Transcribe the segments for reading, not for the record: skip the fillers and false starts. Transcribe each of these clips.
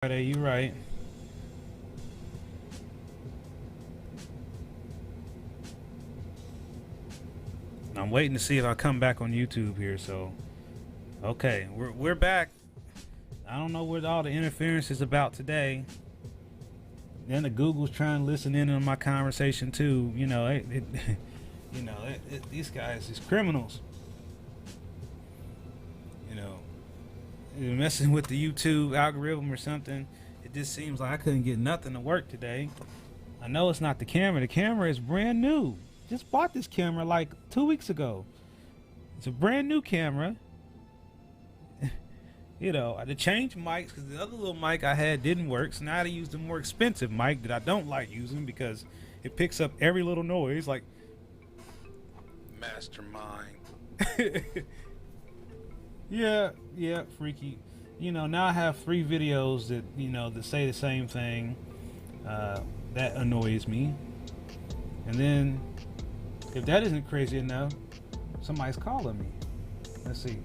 Friday, you right. I'm waiting to see if I come back on YouTube here. So, okay, we're back. I don't know what all the interference is about today. Then the Google's trying to listen in on my conversation too. These guys is criminals. They're messing with the YouTube algorithm or something. It just seems like I couldn't get nothing to work today. I know it's not the camera. The camera is brand new. Just bought this camera like 2 weeks ago. It's a brand new camera. I had to change mics because the other little mic I had didn't work. So now I had to use the more expensive mic that I don't like using because it picks up every little noise like Mastermind. Yeah, freaky. Now I have 3 videos that say the same thing. That annoys me. And then, if that isn't crazy enough, somebody's calling me. Let's see.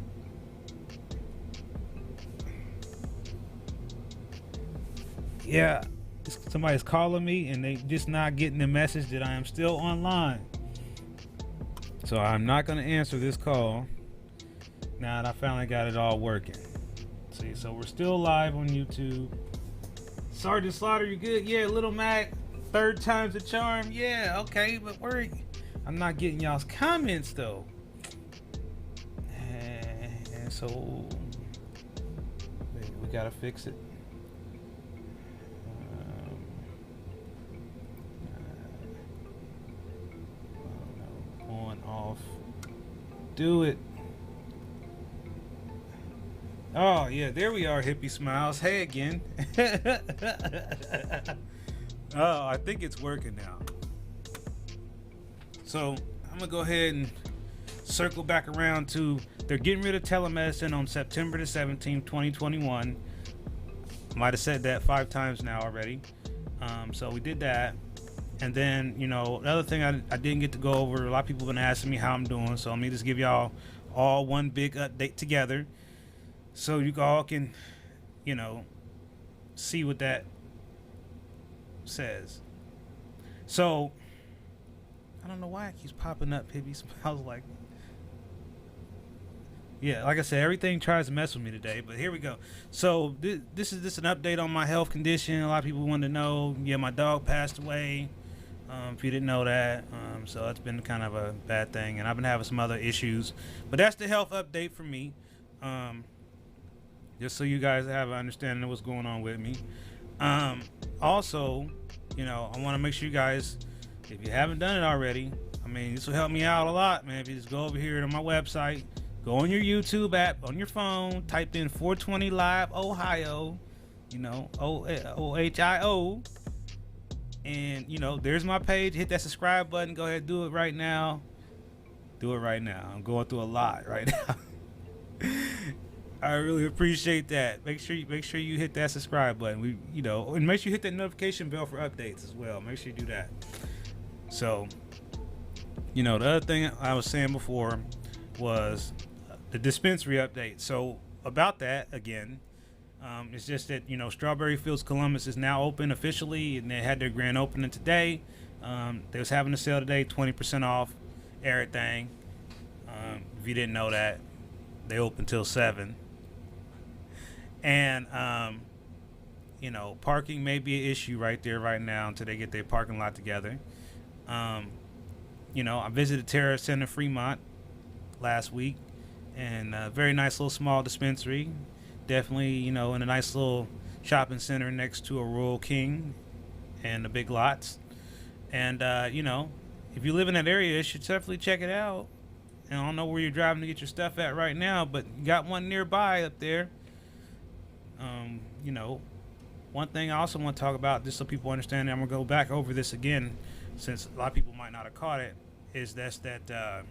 Yeah, somebody's calling me and they just not getting the message that I am still online. So I'm not going to answer this call. Now that I finally got it all working. See, so we're still live on YouTube. Sergeant Slaughter, you good? Yeah, Little Mac, 3rd time's the charm. Yeah, okay, but I'm not getting y'all's comments though. And so we gotta fix it. On, off. Do it. Oh, yeah, there we are, Hippie Smiles. Hey again. Oh, I think it's working now. So, I'm going to go ahead and circle back around to they're getting rid of telemedicine on September the 17th, 2021. Might have said that 5 times now already. So, we did that. And then, the other thing I didn't get to go over, a lot of people have been asking me how I'm doing. So, let me just give y'all all one big update together. So you all can, see what that says. So, I don't know why it keeps popping up, Pibby Smiles like. Yeah, like I said, everything tries to mess with me today, but here we go. So, this is an update on my health condition. A lot of people want to know. Yeah, my dog passed away. If you didn't know that. So, it's been kind of a bad thing, and I've been having some other issues. But that's the health update for me. Just so you guys have an understanding of what's going on with me. Also, I want to make sure you guys, if you haven't done it already, this will help me out a lot, man. If you just go over here to my website, go on your YouTube app, on your phone, type in 420 Live Ohio, OHIO, and, there's my page. Hit that subscribe button. Go ahead, do it right now. Do it right now. I'm going through a lot right now. I really appreciate that. Make sure you hit that subscribe button. And make sure you hit that notification bell for updates as well. Make sure you do that. So, the other thing I was saying before was the dispensary update. So about that again, it's just that Strawberry Fields Columbus is now open officially, and they had their grand opening today. They was having a sale today, 20% off everything. If you didn't know that, they open till 7. And, parking may be an issue right there right now until they get their parking lot together. I visited Terra Center Fremont last week, and a very nice little small dispensary. Definitely, in a nice little shopping center next to a Royal King and the Big Lots. And, if you live in that area, you should definitely check it out. And I don't know where you're driving to get your stuff at right now, but you got one nearby up there. One thing I also want to talk about, just so people understand, and I'm going to go back over this again, since a lot of people might not have caught it, is that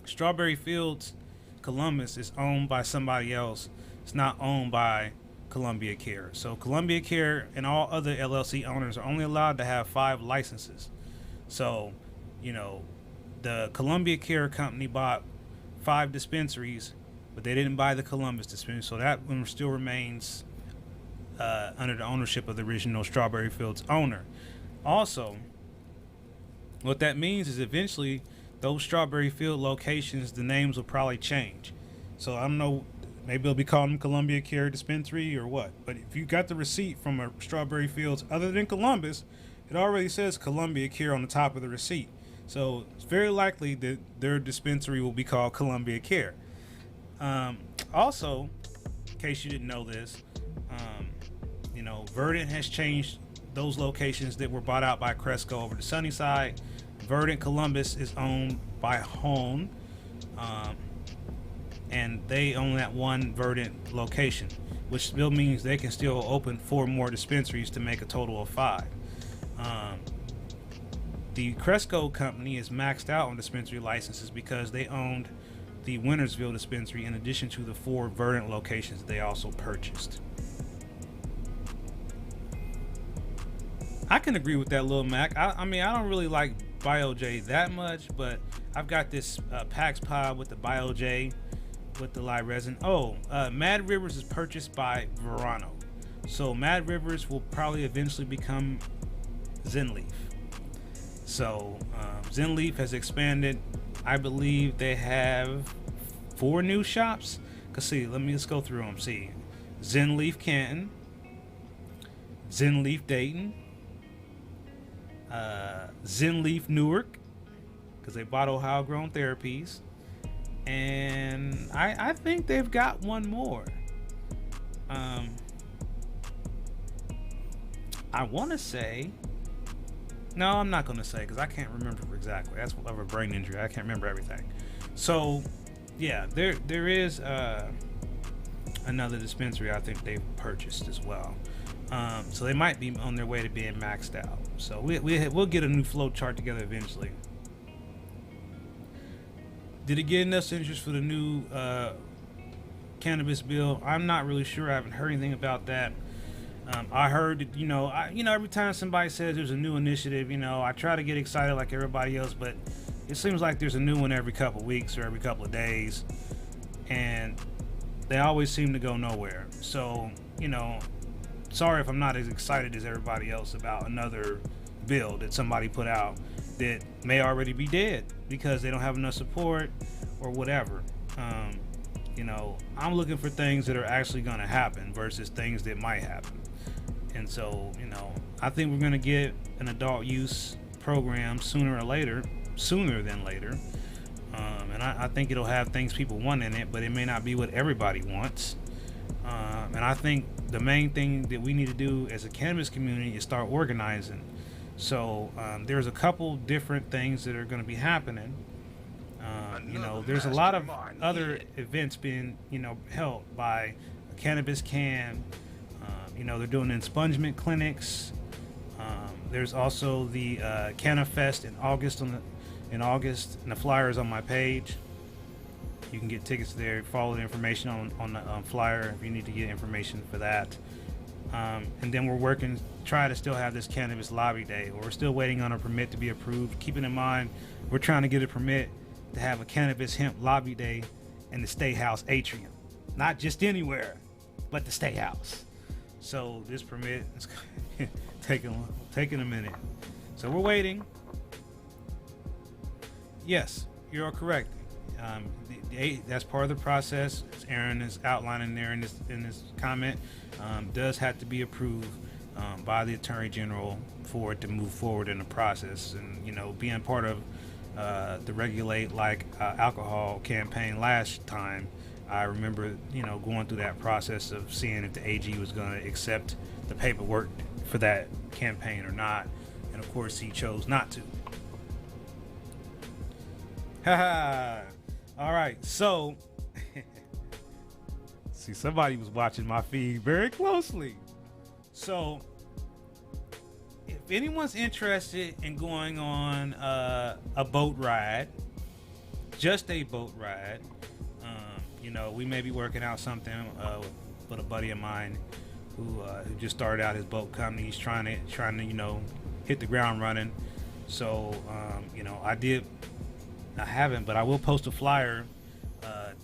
Strawberry Fields Columbus is owned by somebody else. It's not owned by Columbia Care. So Columbia Care and all other LLC owners are only allowed to have 5 licenses. So, the Columbia Care company bought 5 dispensaries, but they didn't buy the Columbus dispensary. So that one still remains under the ownership of the original Strawberry Fields owner. Also, what that means is eventually those Strawberry Field locations, the names will probably change. So I don't know, maybe they'll be calling them Columbia Care Dispensary or what. But if you got the receipt from a Strawberry Fields other than Columbus, it already says Columbia Care on the top of the receipt. So it's very likely that their dispensary will be called Columbia Care. Also, in case you didn't know this, Verdant has changed those locations that were bought out by Cresco over to Sunnyside. Verdant Columbus is owned by Hone, and they own that one Verdant location, which still means they can still open 4 more dispensaries to make a total of 5. The Cresco company is maxed out on dispensary licenses because they owned the Wintersville dispensary in addition to the 4 Verdant locations they also purchased. I can agree with that, Lil Mac. I mean, I don't really like BioJ that much, but I've got this Pax Pod with the BioJ with the live resin. Mad Rivers is purchased by Verano. So Mad Rivers will probably eventually become Zenleaf. So Zenleaf has expanded. I believe they have 4 new shops. Let's go through them. See, Zenleaf Canton, Zenleaf Dayton, Zenleaf Newark, because they bought Ohio Grown Therapies, and I think they've got one more. I want to say, no, I'm not going to say because I can't remember exactly. That's of a brain injury. I can't remember everything. So, yeah, there is another dispensary I think they've purchased as well. So they might be on their way to being maxed out. So we'll get a new flow chart together eventually. Did it get enough interest for the new cannabis bill? I'm not really sure. I haven't heard anything about that. I heard that, every time somebody says there's a new initiative, I try to get excited like everybody else, but it seems like there's a new one every couple of weeks or every couple of days, and they always seem to go nowhere. So, sorry if I'm not as excited as everybody else about another bill that somebody put out that may already be dead because they don't have enough support or whatever. I'm looking for things that are actually going to happen versus things that might happen. And so, I think we're going to get an adult use program sooner than later. And I think it'll have things people want in it, but it may not be what everybody wants. And I think the main thing that we need to do as a cannabis community is start organizing. So there's a couple different things that are going to be happening. There's a lot of other events being, held by Cannabis Can. They're doing expungement clinics. There's also the Cannafest in August. And the flyer is on my page. You can get tickets there. Follow the information on the flyer if you need to get information for that. And then we're try to still have this cannabis lobby day. We're still waiting on a permit to be approved. Keeping in mind, we're trying to get a permit to have a cannabis hemp lobby day in the State House atrium. Not just anywhere, but the State House. So this permit is taking a minute. So we're waiting. Yes, you're correct. That's part of the process. As Aaron is outlining there in this comment, does have to be approved by the Attorney General for it to move forward in the process. And being part of the Regulate Like Alcohol campaign last time, I remember going through that process of seeing if the AG was going to accept the paperwork for that campaign or not, and of course he chose not to. Haha. All right, so see, somebody was watching my feed very closely. So if anyone's interested in going on a boat ride, just a boat ride, we may be working out something with a buddy of mine who just started out his boat company. He's trying to hit the ground running. So I haven't, but I will post a flyer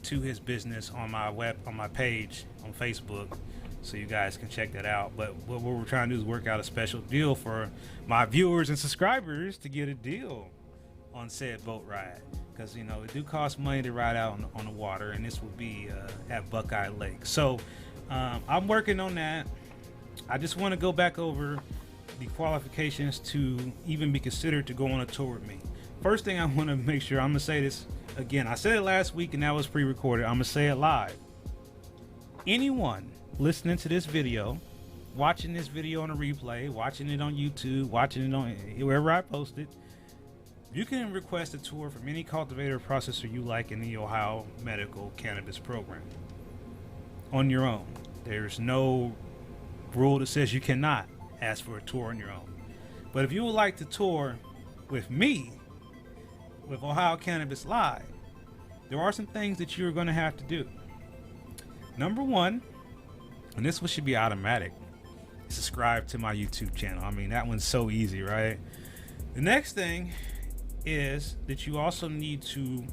to his business on my page on Facebook. so you guys can check that out. But what we're trying to do is work out a special deal for my viewers and subscribers to get a deal on said boat ride, because it do cost money to ride out on the water, and this will be at Buckeye Lake. So I'm working on that. I just want to go back over the qualifications to even be considered to go on a tour with me. First thing I want to make sure, I'm gonna say this again. I said it last week and that was pre-recorded. I'm gonna say it live. Anyone listening to this video, watching this video on a replay, watching it on YouTube, watching it on wherever I post it, you can request a tour from any cultivator or processor you like in the Ohio Medical Cannabis Program on your own. There's no rule that says you cannot ask for a tour on your own. But if you would like to tour with me, with Ohio Cannabis Live, there are some things that you're going to have to do. Number one, and this one should be automatic, subscribe to my YouTube channel. I mean, that one's so easy, right? The next thing is that you also need to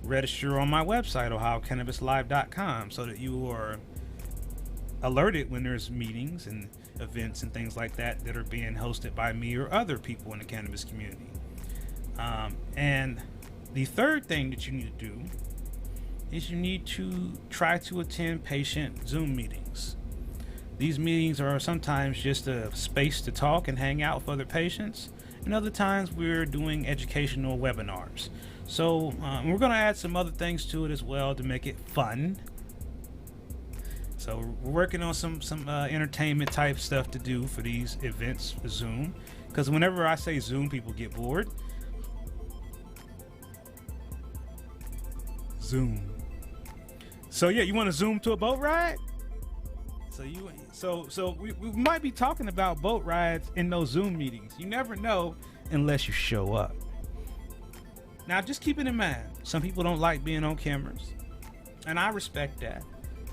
register on my website, ohiocannabislive.com, so that you are alerted when there's meetings and events and things like that that are being hosted by me or other people in the cannabis community. And the third thing that you need to do is you need to try to attend patient Zoom meetings. These meetings are sometimes just a space to talk and hang out with other patients, and other times we're doing educational webinars. So we're going to add some other things to it as well to make it fun. So we're working on some entertainment type stuff to do for these events for Zoom, because whenever I say Zoom, people get bored. Zoom. So yeah, you want to Zoom to a boat ride? So we might be talking about boat rides in those Zoom meetings. You never know unless you show up. Now just keep it in mind, some people don't like being on cameras, and I respect that.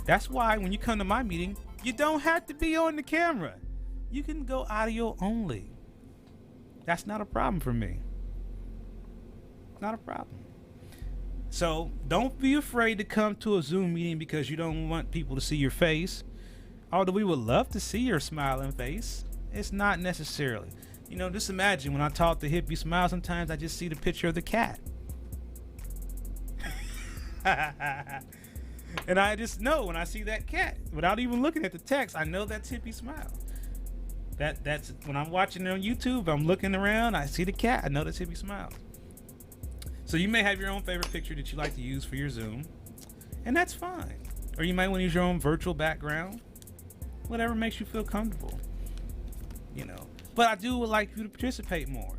That's why when you come to my meeting, you don't have to be on the camera. You can go audio only. That's not a problem for me. Not a problem. So don't be afraid to come to a Zoom meeting because you don't want people to see your face. Although we would love to see your smiling face, it's not necessarily. Just imagine when I talk to Hippie Smile, sometimes I just see the picture of the cat. And I just know when I see that cat, without even looking at the text, I know that's Hippie Smile. That's when I'm watching it on YouTube, I'm looking around, I see the cat, I know that's Hippie Smile. So you may have your own favorite picture that you like to use for your Zoom, and that's fine. Or you might want to use your own virtual background, whatever makes you feel comfortable. But I would like you to participate more.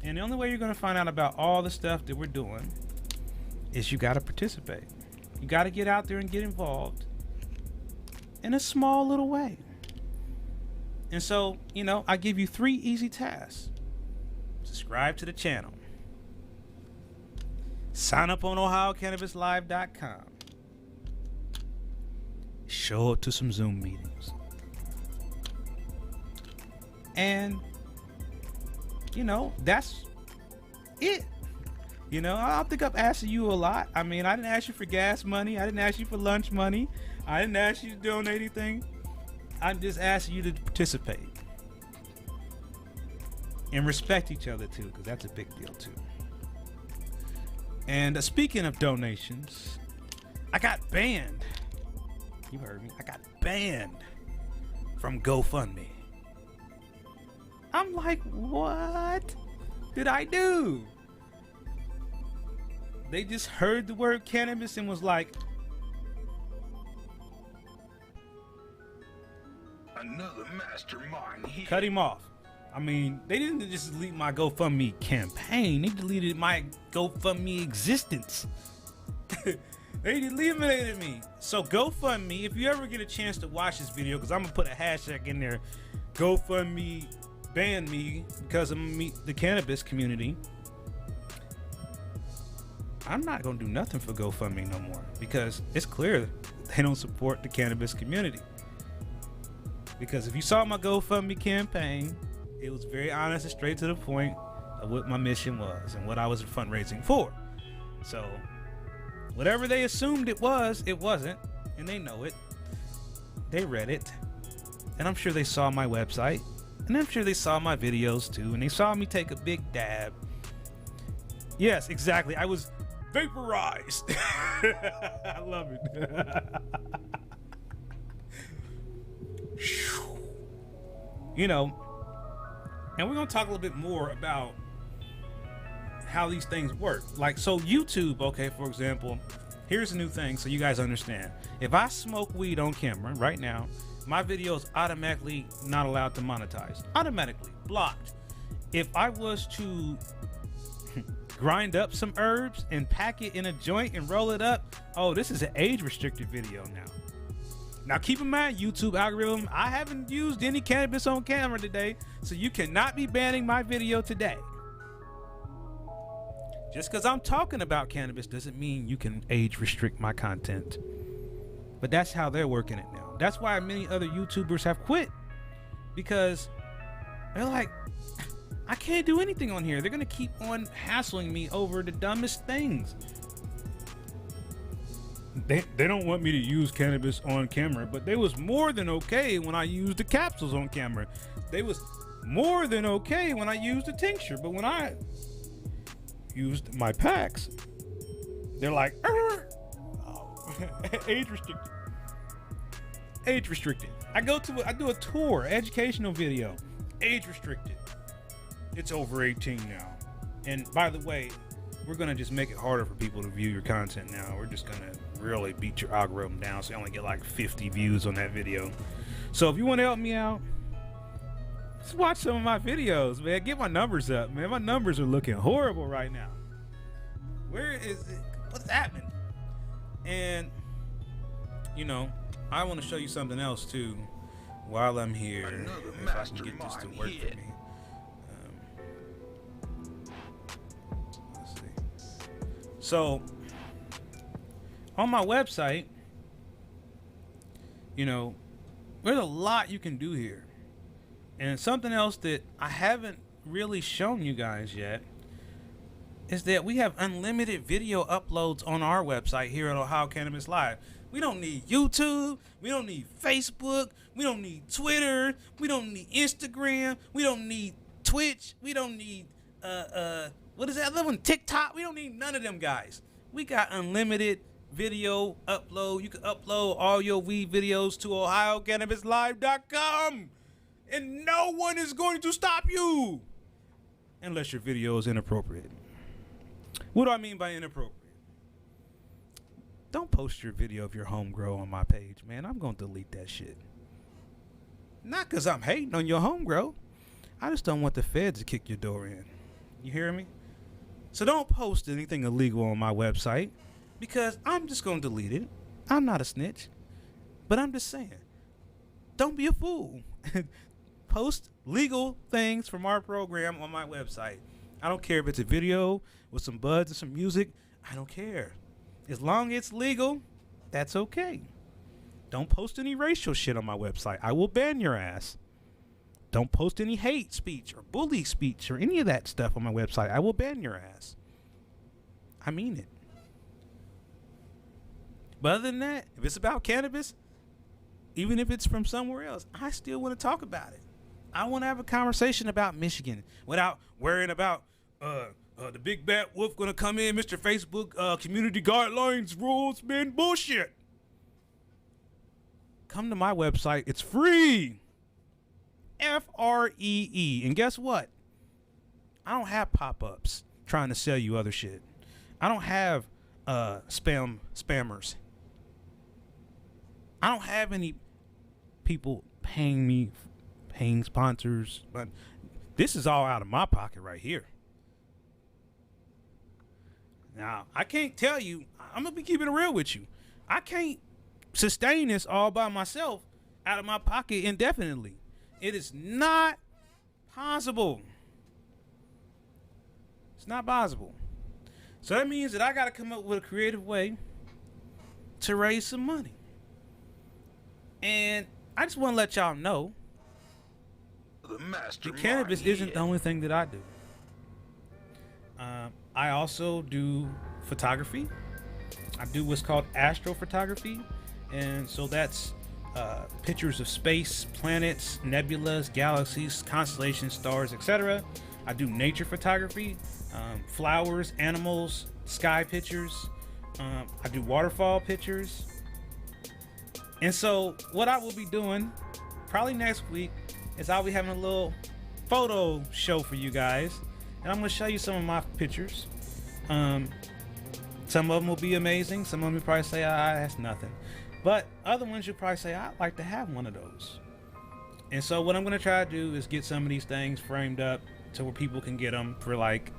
And the only way you're going to find out about all the stuff that we're doing is you got to participate. You got to get out there and get involved in a small little way. And so, I give you 3 easy tasks. Subscribe to the channel. Sign up on ohiocannabislive.com. Show up to some Zoom meetings. And, that's it. I think I'm asking you a lot. I mean, I didn't ask you for gas money. I didn't ask you for lunch money. I didn't ask you to donate anything. I'm just asking you to participate. And respect each other, too, because that's a big deal, too. And speaking of donations, I got banned. You heard me. I got banned from GoFundMe. I'm like, what did I do? They just heard the word cannabis and was like, another mastermind here. Cut him off. I mean, they didn't just delete my GoFundMe campaign. They deleted my GoFundMe existence. They eliminated me. So GoFundMe, if you ever get a chance to watch this video, because I'm going to put a hashtag in there, GoFundMe banned me because of the cannabis community. I'm not going to do nothing for GoFundMe no more, because it's clear they don't support the cannabis community. Because if you saw my GoFundMe campaign, it was very honest and straight to the point of what my mission was and what I was fundraising for. So whatever they assumed it was, it wasn't, and they know it. They read it. And I'm sure they saw my website. And I'm sure they saw my videos too. And they saw me take a big dab. Yes, exactly. I was vaporized. I love it. You know, and we're going to talk a little bit more about how these things work. Like, so YouTube, okay, for example, here's a new thing so you guys understand. If I smoke weed on camera right now, my video is automatically not allowed to monetize. Automatically blocked. If I was to grind up some herbs and pack it in a joint and roll it up, oh, this is an age restricted video now. Now keep in mind, YouTube algorithm, I haven't used any cannabis on camera today, so you cannot be banning my video today. Just because I'm talking about cannabis doesn't mean you can age restrict my content. But that's how they're working it now. That's why many other YouTubers have quit, because they're like, I can't do anything on here. They're gonna keep on hassling me over the dumbest things. They don't want me to use cannabis on camera, but they was more than okay when I used the capsules on camera. They was more than okay when I used the tincture, but when I used my packs, they're like, oh, age restricted. Age restricted. I do a tour, educational video, age restricted. It's over 18 now. And by the way, we're gonna just make it harder for people to view your content now. We're just gonna really beat your algorithm down so you only get like 50 views on that video. So if you want to help me out, just watch some of my videos, man. Get my numbers up, man. My numbers are looking horrible right now. Where is it? What's happening? And you know, I want to show you something else too while I'm here. If I can get this to work for me. Let's see. So on my website, you know, there's a lot you can do here. And something else that I haven't really shown you guys yet is that we have unlimited video uploads on our website here at Ohio Cannabis Live. We don't need YouTube. We don't need Facebook. We don't need Twitter. We don't need Instagram. We don't need Twitch. We don't need, what is that other one? TikTok. We don't need none of them guys. We got unlimited video upload. You can upload all your weed videos to OhioCannabisLive.com. And no one is going to stop you unless your video is inappropriate. What do I mean by inappropriate? Don't post your video of your home grow on my page, man. I'm going to delete that shit. Not because I'm hating on your home grow. I just don't want the feds to kick your door in. You hear me? So don't post anything illegal on my website because I'm just going to delete it. I'm not a snitch. But I'm just saying, don't be a fool. Post legal things from our program on my website. I don't care if it's a video with some buds and some music. I don't care. As long as it's legal, that's okay. Don't post any racial shit on my website. I will ban your ass. Don't post any hate speech or bully speech or any of that stuff on my website. I will ban your ass. I mean it. But other than that, if it's about cannabis, even if it's from somewhere else, I still want to talk about it. I want to have a conversation about Michigan without worrying about the big bad wolf going to come in, Mr. Facebook community guidelines rules, man, bullshit. Come to my website. It's free. FREE. And guess what? I don't have pop-ups trying to sell you other shit. I don't have spammers. I don't have any people paying sponsors, but this is all out of my pocket right here. Now, I can't tell you, I'm going to be keeping it real with you. I can't sustain this all by myself out of my pocket indefinitely. It is not possible. It's not possible. So that means that I got to come up with a creative way to raise some money. And I just want to let y'all know that cannabis isn't the only thing that I do. I also do photography. I do what's called astrophotography. And so that's pictures of space, planets, nebulas, galaxies, constellations, stars, etc. I do nature photography, flowers, animals, sky pictures. I do waterfall pictures. And so what I will be doing probably next week is I'll be having a little photo show for you guys. And I'm going to show you some of my pictures. Some of them will be amazing. Some of them you probably say, that's nothing. But other ones you'll probably say, I'd like to have one of those. And so what I'm going to try to do is get some of these things framed up to where people can get them for like,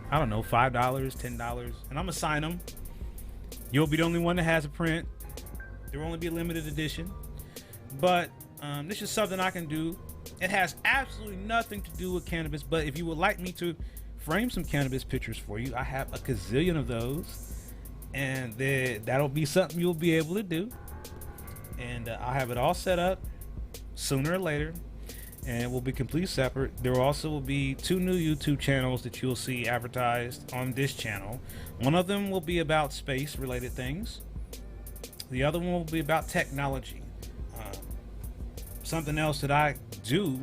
I don't know, $5, $10. And I'm going to sign them. You'll be the only one that has a print. There will only be a limited edition. But this is something I can do. It has absolutely nothing to do with cannabis. But if you would like me to frame some cannabis pictures for you, I have a gazillion of those. And that'll be something you'll be able to do. And I'll have it all set up sooner or later. And it will be completely separate. There also will be 2 new YouTube channels that you'll see advertised on this channel. One of them will be about space related things. The other one will be about technology. Something else that I do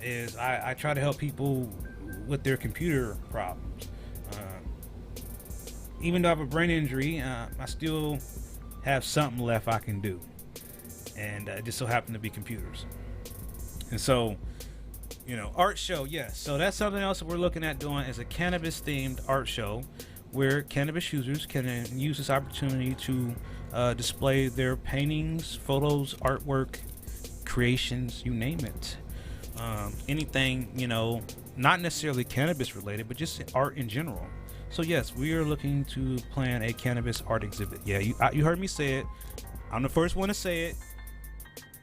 is I try to help people with their computer problems. Even though I have a brain injury, I still have something left I can do. And it just so happened to be computers. And so, art show, yes. So that's something else that we're looking at doing is a cannabis themed art show where cannabis users can use this opportunity to display their paintings, photos, artwork, creations, you name it. Anything, not necessarily cannabis related, but just art in general. So yes, we are looking to plan a cannabis art exhibit. Yeah, you heard me say it. I'm the first one to say it.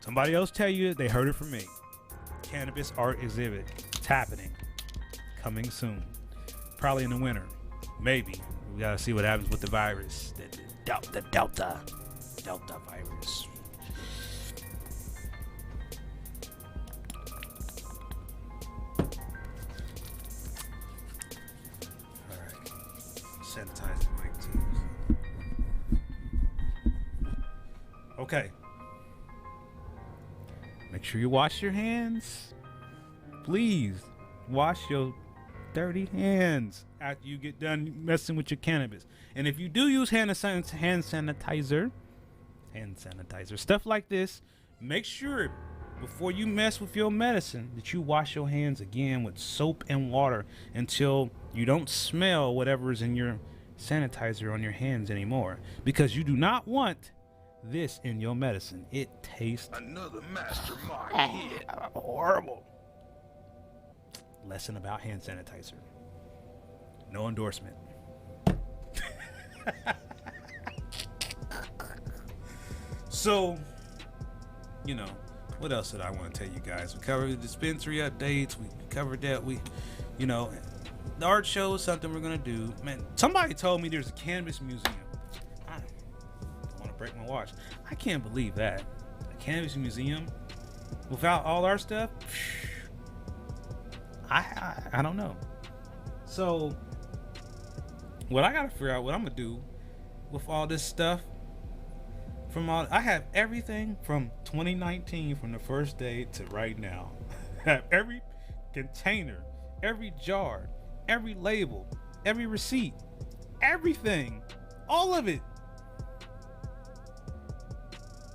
Somebody else tell you it, they heard it from me. Cannabis art exhibit. It's happening. Coming soon. Probably in the winter. Maybe. We gotta see what happens with the virus. The Delta virus. Alright. Sanitize the mic too. Okay. Make sure you wash your hands. Please wash your dirty hands after you get done messing with your cannabis. And if you do use hand sanitizer, stuff like this, make sure before you mess with your medicine that you wash your hands again with soap and water until you don't smell whatever is in your sanitizer on your hands anymore, because you do not want this in your medicine. It tastes another mastermind hit. Horrible. Lesson about hand sanitizer. No endorsement. So, what else did I want to tell you guys? We covered the dispensary updates. We covered that. The art show is something we're going to do. Man, somebody told me there's a cannabis museum. Break my watch. I can't believe that. A cannabis museum without all our stuff? I don't know. So what I gotta figure out what I'm gonna do with all this stuff I have everything from 2019 from the first day to right now. I have every container, every jar, every label, every receipt, everything, all of it.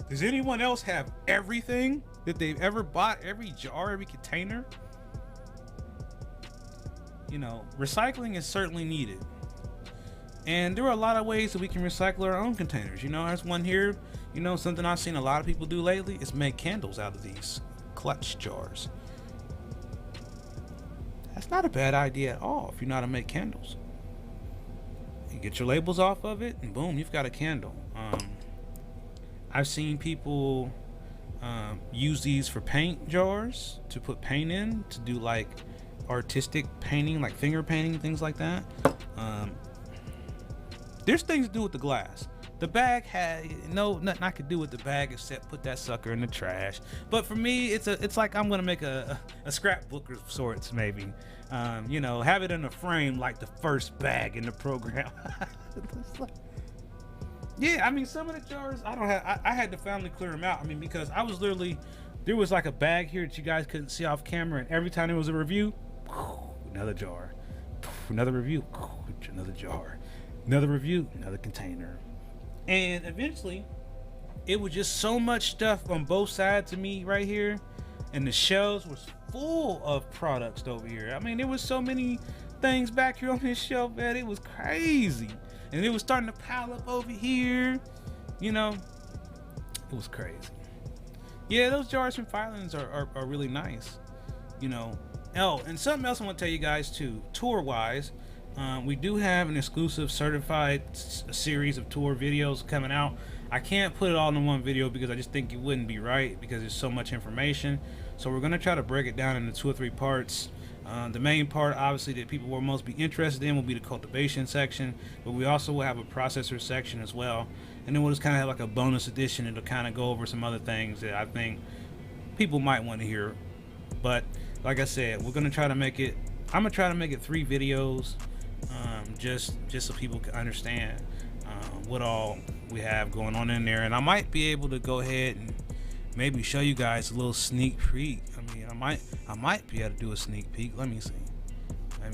Does anyone else have everything that they've ever bought? Every jar, every container? Recycling is certainly needed. And there are a lot of ways that we can recycle our own containers. There's one here, something I've seen a lot of people do lately is make candles out of these clutch jars. That's not a bad idea at all if you know how to make candles. You get your labels off of it and boom, you've got a candle. I've seen people use these for paint jars to put paint in, to do like artistic painting, like finger painting, things like that. There's things to do with the glass. The bag had nothing I could do with the bag except put that sucker in the trash. But for me, it's like I'm gonna make a scrapbook of sorts, maybe. Have it in a frame like the first bag in the program. Yeah, I mean, some of the jars I don't have. I had to finally clear them out. I mean, because I was literally there was like a bag here that you guys couldn't see off camera, and every time there was a review, another jar, another review, another jar, another review, another container, and eventually it was just so much stuff on both sides of me right here, and the shelves was full of products over here. I mean, there was so many things back here on this shelf, man. It was crazy, and it was starting to pile up over here. You know, it was crazy. Yeah, those jars from Filings are really nice. You know. Oh, and something else I want to tell you guys too. Tour wise, we do have an exclusive certified series of tour videos coming out. I can't put it all in one video because I just think it wouldn't be right because there's so much information. So we're gonna try to break it down into 2 or 3 parts. The main part, obviously, that people will most be interested in will be the cultivation section, but we also will have a processor section as well. And then we'll just kind of have like a bonus edition. It'll kind of go over some other things that I think people might want to hear. But like I said, we're gonna try to make it. I'm gonna try to make it 3 videos, just so people can understand what all we have going on in there. And I might be able to go ahead and maybe show you guys a little sneak peek. I mean, I might be able to do a sneak peek. Let me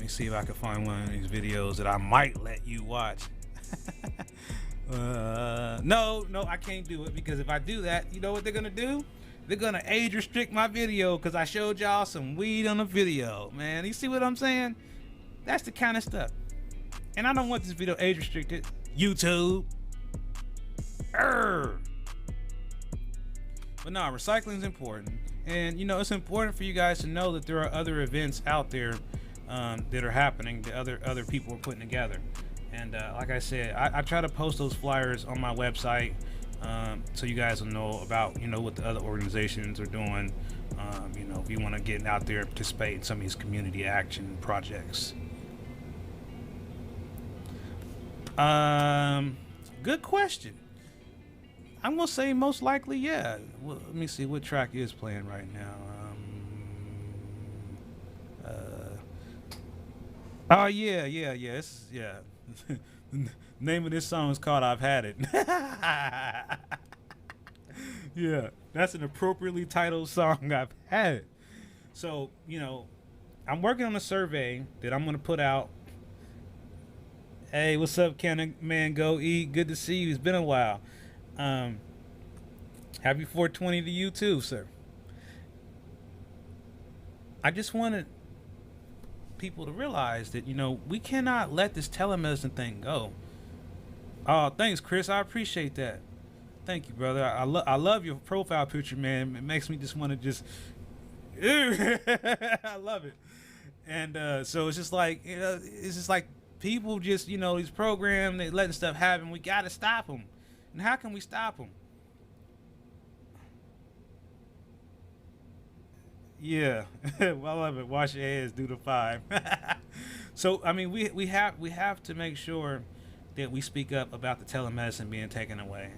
see if I can find one of these videos that I might let you watch. No, I can't do it because if I do that, you know what they're gonna do? They're gonna age restrict my video because I showed y'all some weed on the video, man. You see what I'm saying? That's the kind of stuff. And I don't want this video age restricted. YouTube. But no, recycling is important. And you know, it's important for you guys to know that there are other events out there that are happening that other people are putting together. And like I said, I try to post those flyers on my website so you guys will know about, you know, what the other organizations are doing. You know, if you want to get out there and participate in some of these community action projects. Good question. I'm gonna say most likely, yeah. Well, let me see what track is playing right now. Oh yeah. The name of this song is called "I've Had It." Yeah, that's an appropriately titled song. I've had it. So you know, I'm working on a survey that I'm gonna put out. Hey, what's up, Can Man Go Eat? Good to see you. It's been a while. Happy 420 to you too, sir. I just wanted people to realize that, you know, we cannot let this telemedicine thing go. Oh, thanks, Chris. I appreciate that. Thank you, brother. I love your profile picture, man. It makes me just want to just I love it. And so it's just like, you know, it's just like people just, you know, these programs, they letting stuff happen. We got to stop them. And how can we stop them? Yeah, well, I love it. Wash your hands, do the 5. So I mean, we have to make sure that we speak up about the telemedicine being taken away,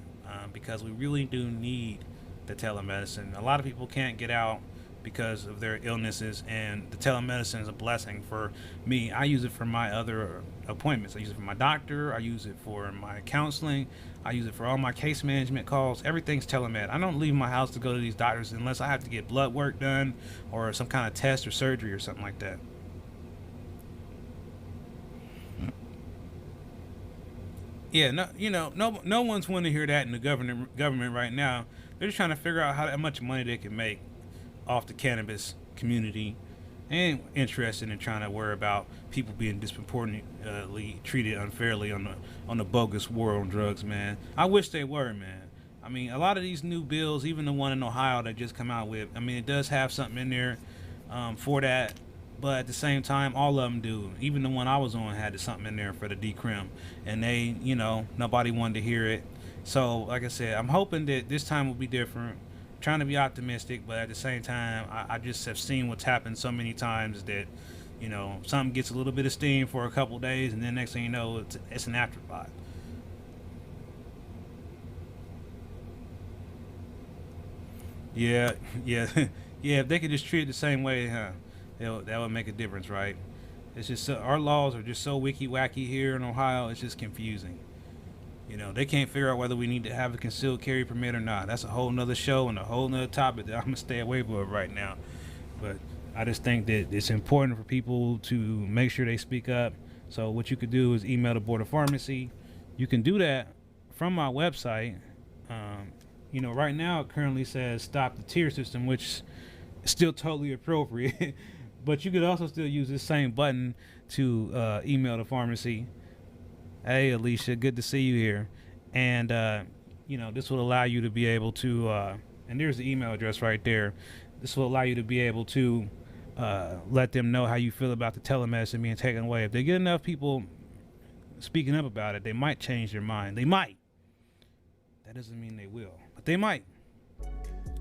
because we really do need the telemedicine. A lot of people can't get out because of their illnesses, and the telemedicine is a blessing for me. I use it for my other appointments. I use it for my doctor. I use it for my counseling. I use it for all my case management calls. Everything's telemed. I don't leave my house to go to these doctors unless I have to get blood work done or some kind of test or surgery or something like that. Yeah, no, you know, no one's wanting to hear that in the government right now. They're just trying to figure out how much money they can make off the cannabis community, and interested in trying to worry about people being disproportionately treated unfairly on the bogus war on drugs, man. I wish they were, man. I mean, a lot of these new bills, even the one in Ohio that just come out with, I mean, it does have something in there for that, but at the same time, all of them do. Even the one I was on had something in there for the decrim, and they, you know, nobody wanted to hear it. So, like I said, I'm hoping that this time will be different. Trying to be optimistic, but at the same time, I just have seen what's happened so many times that, you know, something gets a little bit of steam for a couple days, and then next thing you know, it's an afterthought. Yeah, yeah, yeah. If they could just treat it the same way, huh? That would make a difference, right? It's just our laws are just so wicky wacky here in Ohio. It's just confusing. You know, they can't figure out whether we need to have a concealed carry permit or not. That's a whole nother show and a whole nother topic that I'm gonna stay away from right now. But I just think that it's important for people to make sure they speak up. So what you could do is email the Board of Pharmacy. You can do that from my website. You know, right now it currently says stop the tier system, which is still totally appropriate. But you could also still use this same button to email the pharmacy. Hey, Alicia, good to see you here. And, you know, this will allow you to be able to, and there's the email address right there. This will allow you to be able to let them know how you feel about the telemedicine being taken away. If they get enough people speaking up about it, they might change their mind. They might. That doesn't mean they will, but they might.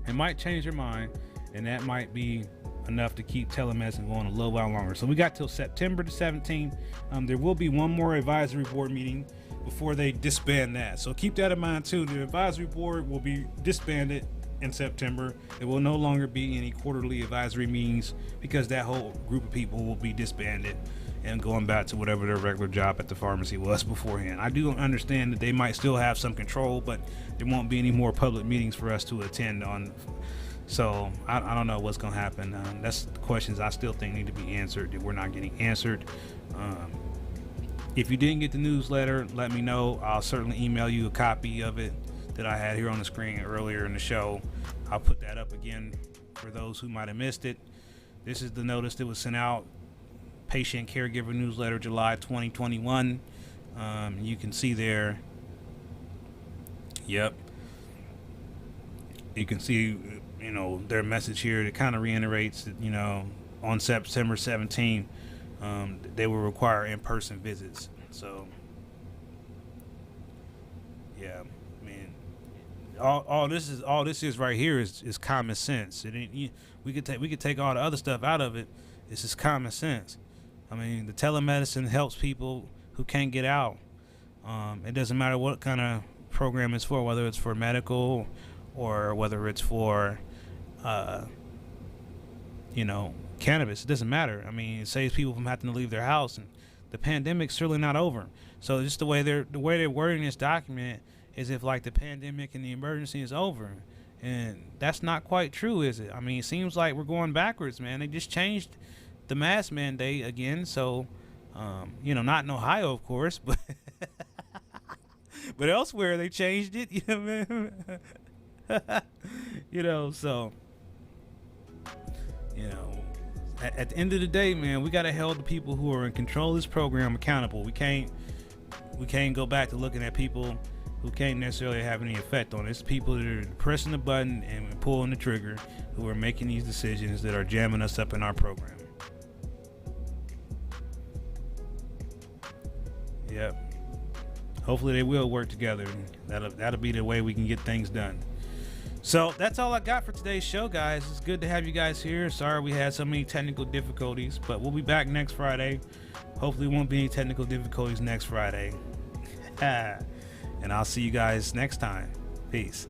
It might change their mind, and that might be enough to keep telemedicine going a little while longer. So we got till September the 17th. There will be one more advisory board meeting before they disband that. So keep that in mind too. The advisory board will be disbanded in September. There will no longer be any quarterly advisory meetings because that whole group of people will be disbanded and going back to whatever their regular job at the pharmacy was beforehand. I do understand that they might still have some control, but there won't be any more public meetings for us to attend on. So I don't know what's going to happen. That's the questions I still think need to be answered that we're not getting answered. If you didn't get the newsletter, let me know. I'll certainly email you a copy of it that I had here on the screen earlier in the show. I'll put that up again for those who might have missed it. This is the notice that was sent out. Patient Caregiver Newsletter, July 2021. You can see there. Yep. You can see, you know, their message here that kind of reiterates that, you know, on September 17th, they will require in-person visits. So, yeah, I mean, all this is right here is common sense. It ain't, we could take all the other stuff out of it. It's just common sense. I mean, the telemedicine helps people who can't get out. It doesn't matter what kind of program it's for, whether it's for medical or whether it's for, you know, cannabis. It doesn't matter. I mean, it saves people from having to leave their house, and the pandemic's certainly not over. So just the way they're wording this document is if like the pandemic and the emergency is over, and that's not quite true, is it? I mean, it seems like we're going backwards, man. They just changed the mask mandate again, so you know, not in Ohio, of course, but but elsewhere they changed it. You know, man. You know, so you know, at the end of the day, man, we gotta hold the people who are in control of this program accountable. We can't go back to looking at people who can't necessarily have any effect on it. It's people that are pressing the button and pulling the trigger who are making these decisions that are jamming us up in our program. Yep. Hopefully they will work together. That'll be the way we can get things done. So that's all I got for today's show, guys. It's good to have you guys here. Sorry we had so many technical difficulties, but we'll be back next Friday. Hopefully won't be any technical difficulties next Friday. And I'll see you guys next time. Peace.